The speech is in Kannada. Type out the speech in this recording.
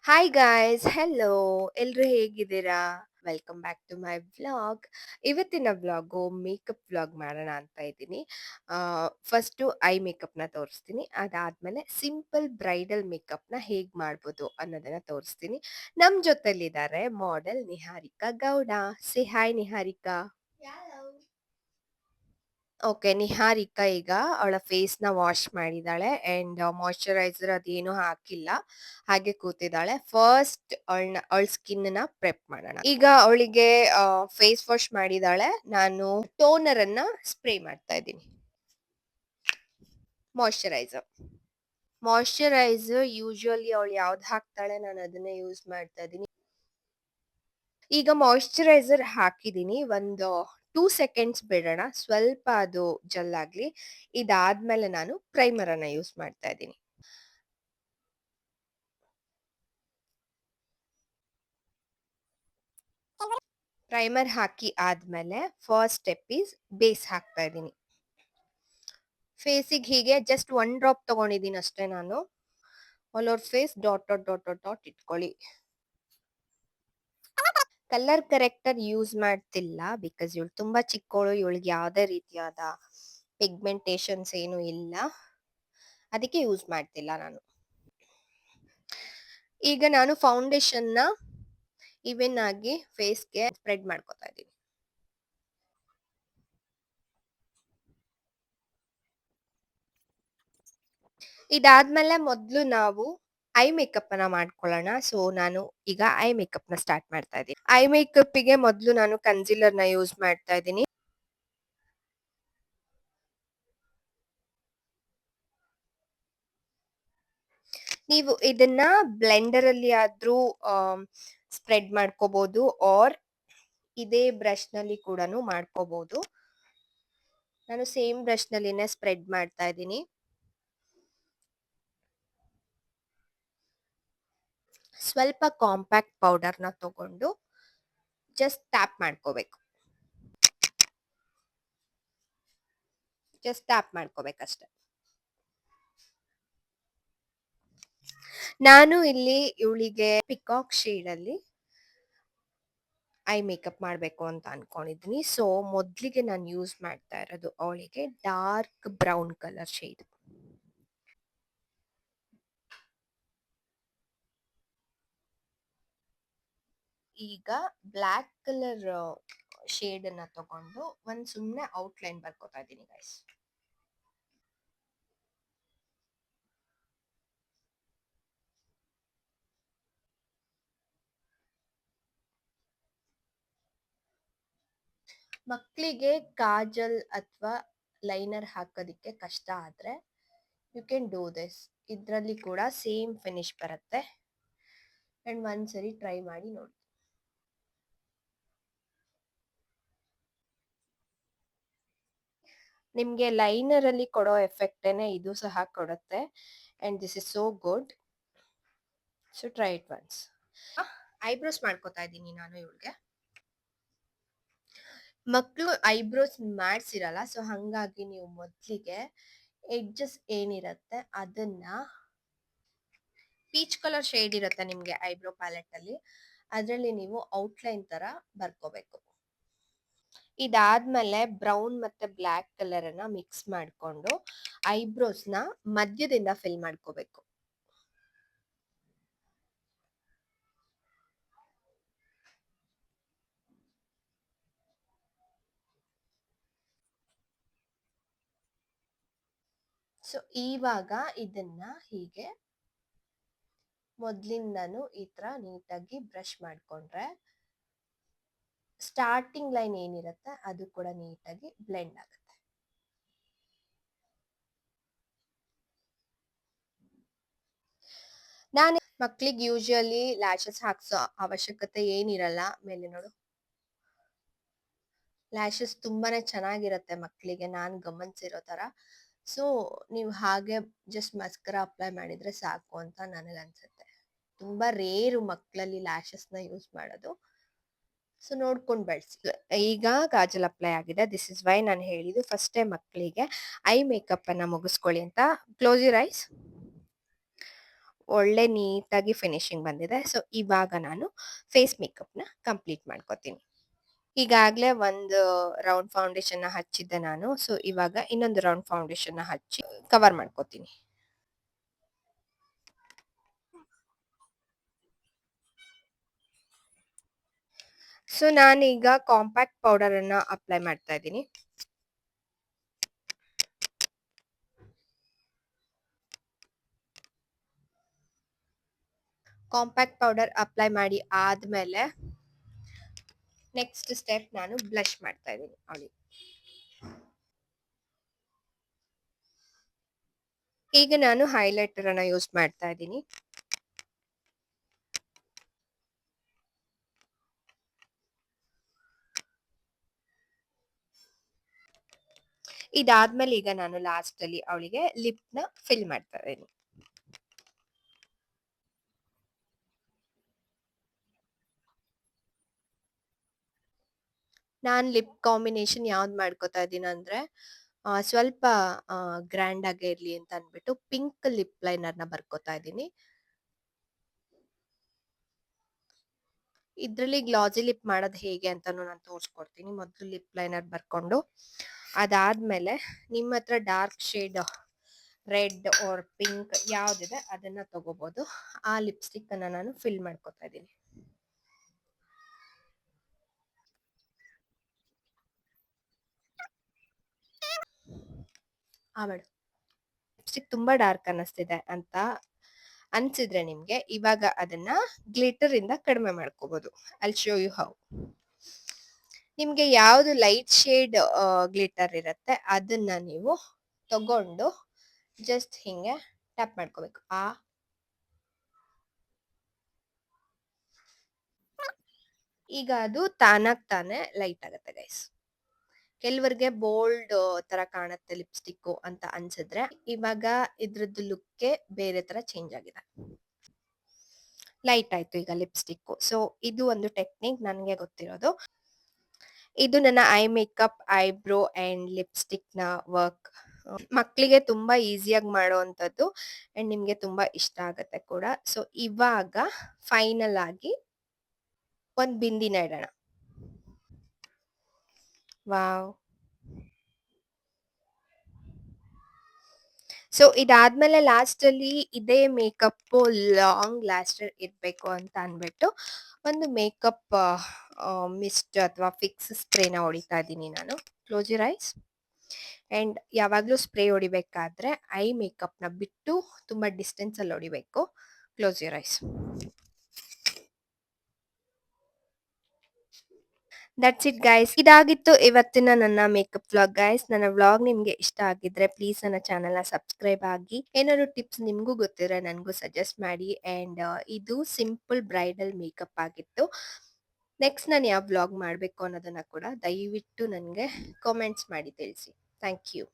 ಹಾಯ್ ಗಾಯ್ಸ್, ಹೆಲೋ ಎಲ್ರು ಹೇಗಿದ್ದೀರಾ? Welcome back to my vlog. ಇವತ್ತಿನ ವ್ಲಾಗು ಮೇಕಪ್ ವ್ಲಾಗ್ ಮಾಡೋಣ ಅಂತ ಇದ್ದೀನಿ. ಫಸ್ಟು ಐ ಮೇಕಪ್ನ ತೋರಿಸ್ತೀನಿ. ಅದಾದ್ಮೇಲೆ ಸಿಂಪಲ್ ಬ್ರೈಡಲ್ ಮೇಕಪ್ನ ಹೇಗೆ ಮಾಡ್ಬೋದು ಅನ್ನೋದನ್ನ ತೋರಿಸ್ತೀನಿ. ನಮ್ಮ ಜೊತೆಲಿದ್ದಾರೆ model Niharika Gowda. Say hi Niharika. Okay, Niharika ಈಗ ಅವಳ ಫೇಸ್ನ ವಾಶ್ ಮಾಡಿದ್ದಾಳೆ ಅಂಡ್ ಮಾಯಶ್ಚರೈಸರ್ ಅದೇನು ಹಾಕಿಲ್ಲ, ಹಾಗೆ ಕೂತಿದ್ದಾಳೆ. ಫಸ್ಟ್ ಅವಳ ಸ್ಕಿನ್ನ ಪ್ರೆಪ್ ಮಾಡೋಣ. ಈಗ ಅವಳಿಗೆ ಫೇಸ್ ವಾಶ್ ಮಾಡಿದಾಳೆ. ನಾನು ಟೋನರ್ ಅನ್ನ ಸ್ಪ್ರೇ ಮಾಡ್ತಾ ಇದ್ದೀನಿ. ಮಾಯಶ್ಚರೈಸರ್ ಯೂಶುವಲಿ ಅವಳು ಯಾವ್ದು ಹಾಕ್ತಾಳೆ ನಾನು ಅದನ್ನೇ ಯೂಸ್ ಮಾಡ್ತಾ ಇದ್ದೀನಿ. ಈಗ ಮಾಯಶ್ಚರೈಸರ್ ಹಾಕಿದೀನಿ. ಒಂದು 2 ಸೆಕೆಂಡ್ಸ್ ಬಿಡೋಣ, ಸ್ವಲ್ಪ ಅದು ಜೆಲ್ ಆಗ್ಲಿ. ಇದಾದ್ಮೇಲೆ ನಾನು ಪ್ರೈಮರ್ ಅನ್ನ ಯೂಸ್ ಮಾಡ್ತಾ ಇದ್ದೀನಿ. ಪ್ರೈಮರ್ ಹಾಕಿ ಆದ್ಮೇಲೆ ಫಸ್ಟ್ ಸ್ಟೆಪ್ ಈಸ್ ಬೇಸ್ ಹಾಕ್ತಾ ಇದ್ದೀನಿ. ಫೇಸಿಗೆ ಹೀಗೆ ಜಸ್ಟ್ 1 ಡ್ರಾಪ್ ತಗೊಂಡಿದ್ದೀನಿ ಅಷ್ಟೇ ನಾನು. All over face dot dot dot dot dot ಇಟ್ಕೊಳ್ಳಿ. ಕಲರ್ ಕರೆಕ್ಟರ್ ಯೂಸ್ ಮಾಡ್ತಿಲ್ಲ, ಬಿಕಾಸ್ ಇವಳು ತುಂಬಾ ಚಿಕ್ಕವಳು, ಇವಳಿಗೆ ಯಾವುದೇ ರೀತಿಯಾದ ಪಿಗ್ಮೆಂಟೇಶನ್ಸ್ ಏನು ಇಲ್ಲ, ಅದಕ್ಕೆ ಯೂಸ್ ಮಾಡ್ತಿಲ್ಲ ನಾನು. ಈಗ ನಾನು ಫೌಂಡೇಶನ್ನ ಈವನ್ ಆಗಿ ಫೇಸ್ಗೆ ಸ್ಪ್ರೆಡ್ ಮಾಡ್ಕೊತಾ ಇದ್ದೀನಿ. ಇದಾದ್ಮೇಲೆ ಮೊದಲು ನಾವು ಐ ಮೇಕಪ್ ಅನ್ನ ಮಾಡ್ಕೊಳ್ಳೋಣ. ಸೊ ನಾನು ಈಗ ಐ ಮೇಕಪ್ ನ ಸ್ಟಾರ್ಟ್ ಮಾಡ್ತಾ ಇದ್ದೀನಿ. ಐ ಮೇಕಪ್ ಗೆ ಮೊದಲು ನಾನು ಕನ್ಸಿಲರ್ ನ ಯೂಸ್ ಮಾಡ್ತಾ ಇದ್ದೀನಿ. ನೀವು ಇದನ್ನ ಬ್ಲೆಂಡರ್ ಅಲ್ಲಿ ಆದ್ರೂ ಸ್ಪ್ರೆಡ್ ಮಾಡ್ಕೋಬಹುದು, ಆರ್ ಇದೇ ಬ್ರಷ್ ನಲ್ಲಿ ಕೂಡ ಮಾಡ್ಕೋಬಹುದು. ನಾನು ಸೇಮ್ ಬ್ರಷ್ ನಲ್ಲಿನೇ ಸ್ಪ್ರೆಡ್ ಮಾಡ್ತಾ ಇದ್ದೀನಿ. ಸ್ವಲ್ಪ ಕಾಂಪ್ಯಾಕ್ಟ್ ಪೌಡರ್ನ ತಗೊಂಡು ಜಸ್ಟ್ ಟ್ಯಾಪ್ ಮಾಡ್ಕೋಬೇಕು. ಮಾಡ್ಕೋಬೇಕಷ್ಟೆ. ನಾನು ಇಲ್ಲಿ ಇವಳಿಗೆ ಪಿಕಾಕ್ ಶೇಡ್ ಅಲ್ಲಿ ಐ ಮೇಕಪ್ ಮಾಡಬೇಕು ಅಂತ ಅನ್ಕೊಂಡಿದ್ದೀನಿ. ಸೊ ಮೊದಲಿಗೆ ನಾನು ಯೂಸ್ ಮಾಡ್ತಾ ಇರೋದು ಅವಳಿಗೆ ಡಾರ್ಕ್ ಬ್ರೌನ್ ಕಲರ್ ಶೇಡ್. ಈಗ ಬ್ಲ್ಯಾಕ್ ಕಲರ್ ಶೇಡ್ ಅನ್ನ ತಗೊಂಡು ಒಂದ್ ಸುಮ್ಮನೆ ಔಟ್ಲೈನ್ ಬರ್ಕೋತಾ ಇದ್ದೀನಿ ಗೈಸ್. ಮಕ್ಕಳಿಗೆ ಕಾಜಲ್ ಅಥವಾ ಲೈನರ್ ಹಾಕೋದಿಕ್ಕೆ ಕಷ್ಟ ಆದ್ರೆ ಯು ಕ್ಯಾನ್ ಡೂ ದಿಸ್. ಇದರಲ್ಲಿ ಕೂಡ ಸೇಮ್ ಫಿನಿಶ್ ಬರುತ್ತೆ ಅಂಡ್ ಒಂದ್ಸರಿ ಟ್ರೈ ಮಾಡಿ ನೋಡಿ. ನಿಮ್ಗೆ ಲೈನರ್ ಅಲ್ಲಿ ಕೊಡೋ ಎಫೆಕ್ಟೇನೆ ಇದು ಸಹ ಕೊಡುತ್ತೆ and this is so good. So try it once. Eyebrows ಮಾಡ್ಕೋತಾ ಇದ್ದೀನಿ ನಾನು ಇವಳಿಗೆ. ಮಕ್ಕಳು ಐಬ್ರೋಸ್ ಮಾಡ್ಸಿರಲ್ಲ, ಸೊ ಹಂಗಾಗಿ ನೀವು ಮೊದಲಿಗೆ ಎಡ್ಜಸ್ ಏನಿರತ್ತೆ ಅದನ್ನ ಪೀಚ್ ಕಲರ್ ಶೇಡ್ ಇರುತ್ತೆ ನಿಮ್ಗೆ ಐಬ್ರೋ ಪ್ಯಾಲೆಟ್ ಅಲ್ಲಿ, ಅದರಲ್ಲಿ ನೀವು ಔಟ್ಲೈನ್ ತರ ಬರ್ಕೋಬೇಕು. ಇದಾದ್ಮೇಲೆ ಬ್ರೌನ್ ಮತ್ತೆ ಬ್ಲ್ಯಾಕ್ ಕಲರ್ ಅನ್ನ ಮಿಕ್ಸ್ ಮಾಡ್ಕೊಂಡು ಐಬ್ರೋಸ್ ನ ಮಧ್ಯದಿಂದ ಫಿಲ್ ಮಾಡ್ಕೋಬೇಕು. ಸೊ ಇವಾಗ ಇದನ್ನ ಹೀಗೆ ಮೊದ್ಲಿಂದನು ಈ ತರ ನೀಟಾಗಿ ಬ್ರಷ್ ಮಾಡ್ಕೊಂಡ್ರೆ ಸ್ಟಾರ್ಟಿಂಗ್ ಲೈನ್ ಏನಿರುತ್ತೆ ಅದು ಕೂಡ ನೀಟಾಗಿ ಬ್ಲೆಂಡ್ ಆಗುತ್ತೆ. ನಾನು ಮಕ್ಳಿಗೆ ಯೂಶುವಲಿ ಲ್ಯಾಶಸ್ ಹಾಕ್ಸೋ ಅವಶ್ಯಕತೆ ಏನಿರಲ್ಲ. ಮೇಲೆ ನೋಡು, ಲ್ಯಾಶಸ್ ತುಂಬಾನೇ ಚೆನ್ನಾಗಿರುತ್ತೆ ಮಕ್ಕಳಿಗೆ, ನಾನು ಗಮನಿಸಿರೋ ತರ. ಸೊ ನೀವು ಹಾಗೆ ಜಸ್ಟ್ ಮಸ್ಕರಾ ಅಪ್ಲೈ ಮಾಡಿದ್ರೆ ಸಾಕು ಅಂತ ನನಗನ್ಸುತ್ತೆ. ತುಂಬಾ ರೇರು ಮಕ್ಕಳಲ್ಲಿ ಲ್ಯಾಶಸ್ನ ಯೂಸ್ ಮಾಡೋದು. ಸೊ ನೋಡ್ಕೊಂಡು ಬೆಳೆಸಿ. ಈಗ ಕಾಜಲ್ ಅಪ್ಲೈ ಆಗಿದೆ. ದಿಸ್ ಇಸ್ ವೈ ನಾನು ಹೇಳಿದ್ದು ಫಸ್ಟೇ ಮಕ್ಕಳಿಗೆ ಐ ಮೇಕಪ್ ಅನ್ನ ಮುಗಿಸ್ಕೊಳ್ಳಿ ಅಂತ. Close your eyes. ಒಳ್ಳೆ ನೀಟಾಗಿ ಫಿನಿಶಿಂಗ್ ಬಂದಿದೆ. ಸೊ, ಇವಾಗ ನಾನು ಫೇಸ್ ಮೇಕಪ್‌ನ ಕಂಪ್ಲೀಟ್ ಮಾಡ್ಕೋತೀನಿ. ಈಗಾಗ್ಲೇ ಒಂದು ರೌಂಡ್ ಫೌಂಡೇಶನ್‌ನ ಹಚ್ಚಿದ್ದೆ ನಾನು. ಸೊ, ಇವಾಗ ಇನ್ನೊಂದು ರೌಂಡ್ ಫೌಂಡೇಶನ್‌ನ ಹಚ್ಚಿ ಕವರ್ ಮಾಡ್ಕೋತೀನಿ. ಸೊ, ನಾನೀಗ ಕಾಂಪ್ಯಾಕ್ಟ್ ಪೌಡರನ್ನ ಅಪ್ಲೈ ಮಾಡ್ತಾ ಇದ್ದೀನಿ. ಕಾಂಪ್ಯಾಕ್ಟ್ ಪೌಡರ್ ಅಪ್ಲೈ ಮಾಡಿ ಆದ್ಮೇಲೆ ನೆಕ್ಸ್ಟ್ ಸ್ಟೆಪ್ ನಾನು ಬ್ಲಷ್ ಮಾಡ್ತಾ ಇದ್ದೀನಿ ಅವಳಿಗೆ. ಈಗ ನಾನು ಹೈಲೈಟರ್ ಅನ್ನ ಯೂಸ್ ಮಾಡ್ತಾ ಇದ್ದೀನಿ. ಇದಾದ್ಮೇಲೆ ಈಗ ನಾನು ಲಾಸ್ಟ್ ಅಲ್ಲಿ ಅವಳಿಗೆ ಲಿಪ್‌ನ ಫಿಲ್ ಮಾಡ್ತಾ ಇದ್ದೀನಿ. ನಾನ್ ಲಿಪ್ ಕಾಂಬಿನೇಷನ್ ಯಾವ್ದ್ ಮಾಡ್ಕೋತಾ ಇದ್ದೀನಂದ್ರೆ, ಸ್ವಲ್ಪ ಗ್ರ್ಯಾಂಡ್ ಆಗೇ ಇರ್ಲಿ ಅಂತ ಅಂದ್ಬಿಟ್ಟು ಪಿಂಕ್ ಲಿಪ್ ಲೈನರ್‌ನ ಬರ್ಕೋತಾ ಇದ್ದೀನಿ. ಇದ್ರಲ್ಲಿ ಗ್ಲಾಸಿ ಲಿಪ್ ಮಾಡೋದು ಹೇಗೆ ಅಂತಾನು ನಾನು ತೋರಿಸ್ಕೊಡ್ತೀನಿ. ಮೊದಲು ಲಿಪ್ ಲೈನರ್ ಬರ್ಕೊಂಡು, ಅದಾದ್ಮೇಲೆ ನಿಮ್ಮ ಹತ್ರ dark shade red or pink ಯಾವ್ದಿದೆ ಅದನ್ನ ತಗೋಬಹುದು. ಆ ಲಿಪ್‌ಸ್ಟಿಕ್ ಅನ್ನ ನಾನು ಫಿಲ್ ಮಾಡ್ಕೊತಾ ಇದ್ದೀನಿ. ಮೇಡಮ್ ಲಿಪ್‌ಸ್ಟಿಕ್ ತುಂಬಾ ಡಾರ್ಕ್ ಅನ್ನಿಸ್ತಿದೆ ಅಂತ ಅನ್ಸಿದ್ರೆ ನಿಮ್ಗೆ, ಇವಾಗ ಅದನ್ನ ಗ್ಲಿಟರ್ ಇಂದ ಕಡಿಮೆ ಮಾಡ್ಕೋಬಹುದು. I will show you how. ನಿಮ್ಗೆ ಯಾವ್ದು ಲೈಟ್ ಶೇಡ್ ಗ್ಲಿಟರ್ ಇರುತ್ತೆ ಅದನ್ನ ನೀವು ತಗೊಂಡು ಜಸ್ಟ್ ಹಿಂಗೆ ಟ್ಯಾಪ್ ಮಾಡ್ಕೋಬೇಕು. ಈಗ ಅದು ತಾನಾಗ್ ತಾನೇ ಲೈಟ್ ಆಗುತ್ತೆ ಗೈಸ್. ಕೆಲವರಿಗೆ ಬೋಲ್ಡ್ ತರ ಕಾಣುತ್ತೆ ಲಿಪ್ಸ್ಟಿಕ್ ಅಂತ ಅನ್ಸಿದ್ರೆ, ಇವಾಗ ಇದ್ರದ್ದು ಲುಕ್ಕೇ ಬೇರೆ ತರ ಚೇಂಜ್ ಆಗಿದೆ. ಲೈಟ್ ಆಯ್ತು ಈಗ ಲಿಪ್ಸ್ಟಿಕ್. ಸೊ, ಇದು ಒಂದು ಟೆಕ್ನಿಕ್ ನನಗೆ ಗೊತ್ತಿರೋದು. ಇದು ನನ್ನ ಐ ಮೇಕಪ್, ಐಬ್ರೋ ಅಂಡ್ ಲಿಪ್ಸ್ಟಿಕ್‌ನ ವರ್ಕ್. ಮಕ್ಕಳಿಗೆ ತುಂಬಾ ಈಸಿಯಾಗಿ ಮಾಡೋವಂಥದ್ದು ಅಂಡ್ ನಿಮ್ಗೆ ತುಂಬಾ ಇಷ್ಟ ಆಗತ್ತೆ ಕೂಡ. ಸೊ, ಇವಾಗ ಫೈನಲ್ ಆಗಿ ಒಂದ್ ಬಿಂದಿನ ಇಡೋಣ. ವಾವ್! ಸೊ, ಇದಾದ್ಮೇಲೆ ಲಾಸ್ಟಲ್ಲಿ ಇದೇ ಮೇಕಪ್ಪು ಲಾಂಗ್ ಲಾಸ್ಟರ್ ಇರ್ಬೇಕು ಅಂತ ಅಂದ್ಬಿಟ್ಟು, ಒಂದು ಮೇಕಪ್ ಮಿಸ್ಟ್ ಅಥವಾ ಫಿಕ್ಸ್ ಸ್ಪ್ರೇನ ಹೊಡಿತಾ ಇದ್ದೀನಿ ನಾನು. Close your eyes. ಅಂಡ್ ಯಾವಾಗ್ಲೂ ಸ್ಪ್ರೇ ಹೊಡಿಬೇಕಾದ್ರೆ ಐ ಮೇಕಪ್‌ನ ಬಿಟ್ಟು ತುಂಬಾ ಡಿಸ್ಟೆನ್ಸಲ್ಲಿ ಹೊಡಿಬೇಕು. Close your eyes. That's it guys. ಇದಾಗಿತ್ತು ಇವತ್ತಿನ ನನ್ನ ಮೇಕಪ್ ವ್ಲಾಗ್ ಗೈಸ್. ನನ್ನ ವ್ಲಾಗ್ ನಿಮ್ಗೆ ಇಷ್ಟ ಆಗಿದ್ರೆ ಪ್ಲೀಸ್ ನನ್ನ ಚಾನೆಲ್‌ನ ಸಬ್ಸ್ಕ್ರೈಬ್ ಆಗಿ. ಏನಾದ್ರು ಟಿಪ್ಸ್ ನಿಮ್ಗೂ ಗೊತ್ತಿದ್ರೆ ನನಗೂ ಸಜೆಸ್ಟ್ ಮಾಡಿ. ಅಂಡ್ ಇದು ಸಿಂಪಲ್ ಬ್ರೈಡಲ್ ಮೇಕಪ್ ಆಗಿತ್ತು. ನೆಕ್ಸ್ಟ್ ನಾನು ಯಾವ ವ್ಲಾಗ್ ಮಾಡಬೇಕು ಅನ್ನೋದನ್ನ ಕೂಡ ದಯವಿಟ್ಟು ನನಗೆ ಕಾಮೆಂಟ್ಸ್ ಮಾಡಿ ತಿಳಿಸಿ. Thank you.